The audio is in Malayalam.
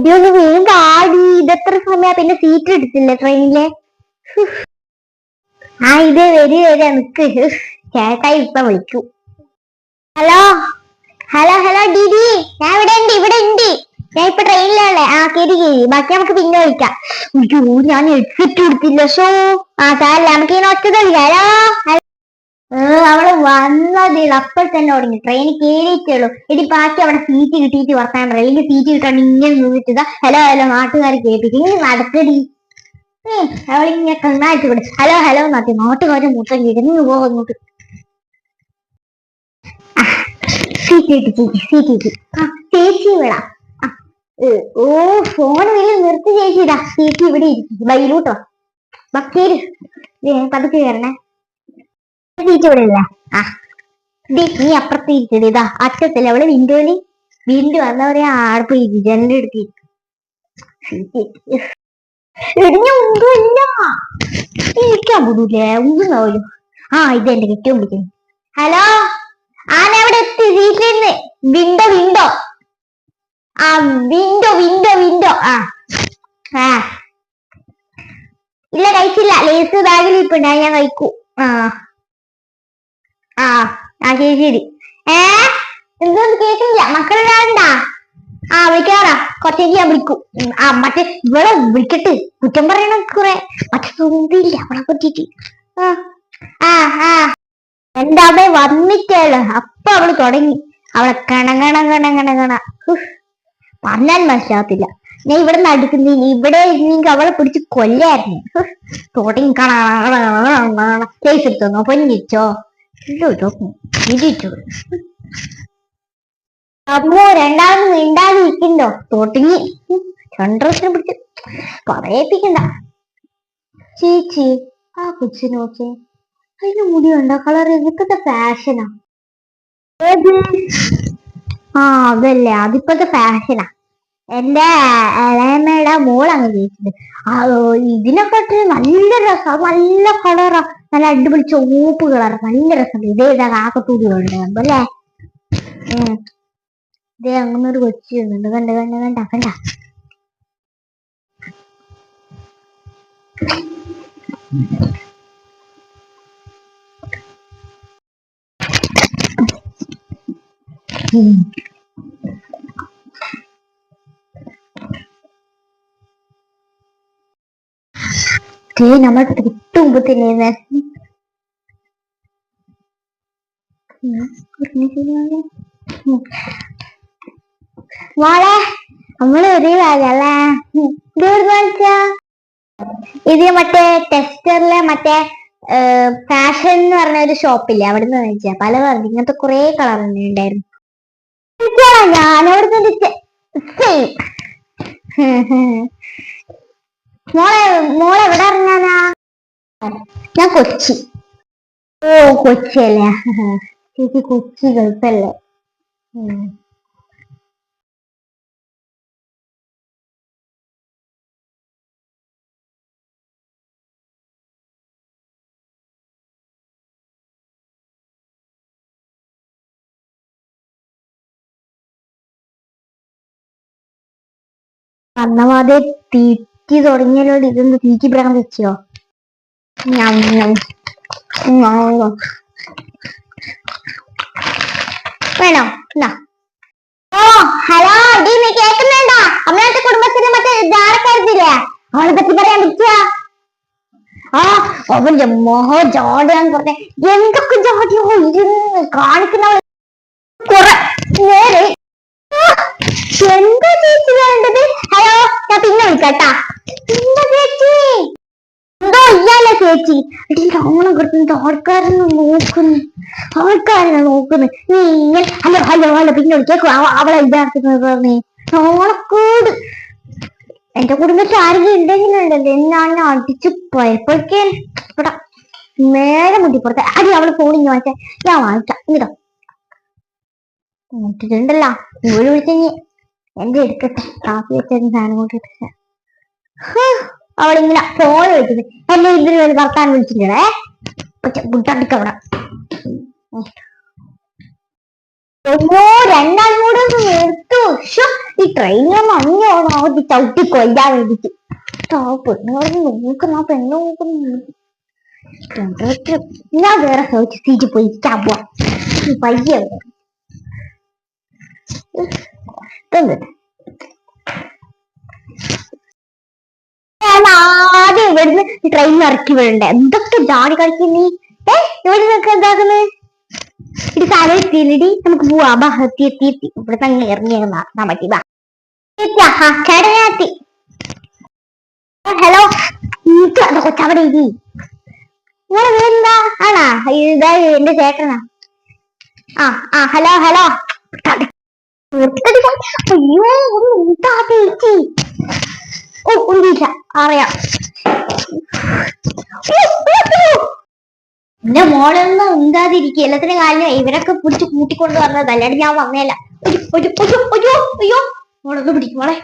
ഇതൊന്ന് വേഗം ആടി. ഇതെത്ര സമയ പിന്നെ സീറ്റ് എടുത്തില്ലേ ട്രെയിനിലെ? ഇതേ വരിക നിക്ക്. ചേട്ടായി ഇപ്പൊ വിളിക്കൂ. ഹലോ ഹലോ ഹലോ ദീദി, ഞാൻ ഇവിടെ ഉണ്ട്. ഞാൻ ഇപ്പൊ ട്രെയിനിലാണല്ലേ. കേരി ബാക്കി നമുക്ക് പിന്നെ വിളിക്കാം. അയ്യോ, ഞാൻ ഹെഡ്സെറ്റ് കൊടുത്തില്ല. സാരല്ല, നമുക്ക് ഇങ്ങനെ ഒറ്റ കളിക്കാം. അവള് വന്നതിൽ അപ്പോൾ തന്നെ തുടങ്ങി. ട്രെയിൻ കേറിയിട്ടുള്ളൂ. ഇനി ബാക്കി അവിടെ സീറ്റ് കിട്ടിയിട്ട് വർത്താൻ പറയാം. അല്ലെങ്കിൽ സീറ്റ് കിട്ടാണ്ട് ഇങ്ങനെ നിന്നിട്ട് ഹലോ ഹലോ നാട്ടുകാർ കേൾപ്പിക്കും. ഇങ്ങനെ നടക്കടി. അവളിങ്ങനെ കണ്ണായിട്ട് കൊടു ഹലോ ഹലോ നാട്ടി. നാട്ടുകാരെ മൊത്തം ഇടന്നു പോകുന്നുണ്ട്. സീറ്റ് കിട്ടി ചേച്ചി വിടാം. ഫോൺ വലിയ നിർത്തി ചേച്ചിടാ. ചേച്ചി ഇവിടെ ഇരിക്കും. ബൈലൂട്ടോ ബക്കേര് പതുക്കെ കയറണേ. സീറ്റ് ഇവിടെ ഇല്ല. നീ അപ്പുറത്ത് ഇരിക്കണേ. ഇതാ അറ്റത്തല്ലേ അവള് വിൻഡോയില്. വിൻഡോ എന്താ പറയാ, ആർപ്പ് ജനലിന്റെ അടുത്ത് ഇരിക്കാൻ പോലൂലേ ഒന്നും. ഇതെന്റെ കെട്ടിയോ വിളിക്കുന്നു. ഹലോ, ഞാൻ അവിടെ എത്തി. സീറ്റിലിരുന്ന് window window window window window ഇല്ല കഴിച്ചില്ല. ലേസ് ബാഗിൽ ഇപ്പുണ്ട്, ഞാൻ കഴിക്കൂ. ശരി ശരി. എന്തോന്ന് കേൾക്കുന്നില്ല. മക്കളെല്ലാണ്ടാ? വിളിക്കാറാ. കുറച്ചേക്ക് ഞാൻ വിളിക്കൂ. മറ്റേ ഇവിടെ വിളിക്കട്ട്. കുറ്റം പറയണ കുറെ. മറ്റേ തോന്നിയില്ല അവളെ പറ്റിട്ട്. എന്റെ അമ്മ വന്നിട്ടേള് അപ്പൊ അവള് തുടങ്ങി. അവളെ കണ പറഞ്ഞാൽ മനസ്സിലാകത്തില്ല. ഞാൻ ഇവിടെ നടുക്കുന്ന ഇവിടെ ഇരുന്നെങ്കിൽ അവളെ പിടിച്ച് കൊല്ലായിരുന്നു. തുടങ്ങി കേസ് എടുത്തോന്നോ പൊന്നിച്ചോ ഇരിച്ചോ. അമ്മോ, രണ്ടാമത് മിണ്ടാതെ ഇരിക്കണ്ടോ? തുടങ്ങി രണ്ടരത്തിനെ പിടിച്ച് പറയിപ്പിക്കണ്ട. ചേച്ചി, കൊച്ചിനെ നോക്കേ. അതിന് മുടി ഉണ്ടോ കളർ? ഇപ്പോഴത്തെ ഫാഷനാ. അതല്ലേ, അതിപ്പോഴത്തെ ഫാഷനാ. എന്റെ ഇളയമ്മയുടെ മോളങ്ങ് ചോദിച്ചിട്ട് ഇതിനെക്കാട്ടി നല്ല രസം, നല്ല കളറാ, നല്ല അടിപൊളി ചുവപ്പ് കളർ, നല്ല രസം. ഇതേതാ കാക്കത്തൂടി ഉണ്ട് അല്ലേ? ഇതേ അങ്ങനെ ഒരു കൊച്ചി ഉണ്ട്. കണ്ട നമ്മൾ തൊട്ടുമുമ്പത്തില്ലേ മോളെ, നമ്മള് ഒരു കാര്യല്ലേ. ഇത് മറ്റേ ടെസ്റ്ററിലെ മറ്റേ ഫാഷൻ എന്ന് പറഞ്ഞ ഒരു ഷോപ്പില്ലേ, അവിടുന്ന് വാങ്ങിച്ചാ. പല പറഞ്ഞു ഇങ്ങനത്തെ കുറെ കളർ ഉണ്ടായിരുന്നു. ഞാനവിടുന്ന് മോളെ എവിടെ ഇറങ്ങാനാ? ഞാൻ കൊച്ചി. കൊച്ചിയല്ലേ ചേച്ചി? കൊച്ചി ഗൾഫല്ലേ? അന്നമാതെ തീറ്റി തുടങ്ങിയല്ലോ. ഇതൊന്ന് തീറ്റി പിടാൻ വെച്ചോ? വേണോ? ഹലോ ഡി, നീ കേൾക്കുന്നുണ്ടോ? അമ്മയുടെ കുടുംബത്തിന് മറ്റേ ജാടക്കാരത്തില്ലേ, അവളെ പറ്റി പറയാൻ പറ്റുക? അവന്റെ മോഹോ ജാടയാന്ന് പറഞ്ഞ എന്തൊക്കെ ജാടിയോ ഇരുന്ന് കാണിക്കുന്നവൾ കുറെ നേരെ. എന്താ ചേച്ചി വേണ്ടത്? ഹലോ, ഞാൻ പിന്നെ വിളിക്കാട്ടാ. എന്താ ചേച്ചി? എന്തോ ഇയാളെ ചേച്ചി ഓണം കിട്ടുന്നത് ആൾക്കാരെന്നെ നോക്കുന്നു. നീ ഇങ്ങനെ ഹലോ ഹലോ ഹലോ പിന്നെ വിളിക്കേക്കോ? അവളെ ഇതാക്കുന്നത് പറഞ്ഞേ ഓണക്കോട്. എന്റെ കുടുംബത്തിൽ ആരെങ്കിലും ഉണ്ടെങ്കിലുണ്ടല്ലോ എന്നാണ് അടിച്ച് പയപ്പൊക്കെ ഇവിടെ നേരെ മുട്ടിപ്പുറത്തെ അടി. അവള് ഫോണിങ് വാങ്ങിച്ച ഞാൻ വാങ്ങിക്കാം. ഇങ്ങോ ഇട്ടിട്ടുണ്ടല്ലോ. ഇവള് വിളിച്ചെങ്കി എന്റെ എടുക്കട്ടെ. കാപ്പി വെച്ച സാധനം കൊണ്ടിട്ട് അവളിങ്ങനെ ഫോൺ വെച്ചത് എന്നെ ഇതിന് വേണ്ടി വർത്താൻ വിളിച്ചില്ലേ. ബുട്ടടിക്കവിടെ ഒന്നോ രണ്ടാളും കൂടെ ഒന്ന് നിർത്തു. ഈ ട്രെയിനിലെ മഞ്ഞോണോ ചവിട്ടി കൊല്ലാൻ വേണ്ടിട്ട് പെണ്ണുകളൊന്ന് നോക്കുന്ന ആ പെണ്ണ് നോക്കുന്നു. ഞാൻ വേറെ സോച്ച് സീറ്റ് പോയി ഇരിക്കാൻ പോവാ. പയ്യ ആദ്യം ഇവിടുന്ന് ട്രെയിൻ ഇറക്കി വിടണ്ടേ. എന്തൊക്കെ ജാടി കളിക്കും നീ. ഇവിടെ നിന്നൊക്കെ എന്താക്കുന്നത്? ഇത് കാലം എത്തിയില്ലടി, നമുക്ക് പോവാ. ബാ എത്തി എത്തി എത്തി. ഇവിടുത്തെ അങ്ങ് ഇറങ്ങിയാ മതി. ബാ ചേട്ടനെത്തി. ഹലോ കൊച്ചവിടെ ഇരി. നിങ്ങളെ പേരെന്താ? ആണാ ഇതാ എന്റെ ചേട്ടനാ. Hello hello. അയ്യോ എന്താ ചേച്ചി? ഓ ഒന്നുമില്ല, അറിയാം. എന്റെ മോളൊന്നും ഉണ്ടാതിരിക്കുക. എല്ലാത്തിന്റെ കാലിലും ഇവരൊക്കെ പിടിച്ച് കൂട്ടിക്കൊണ്ട് വന്നതല്ല, ഞാൻ വന്നേല. അയ്യോ മോളൊന്ന് പിടിക്കും മോളെ.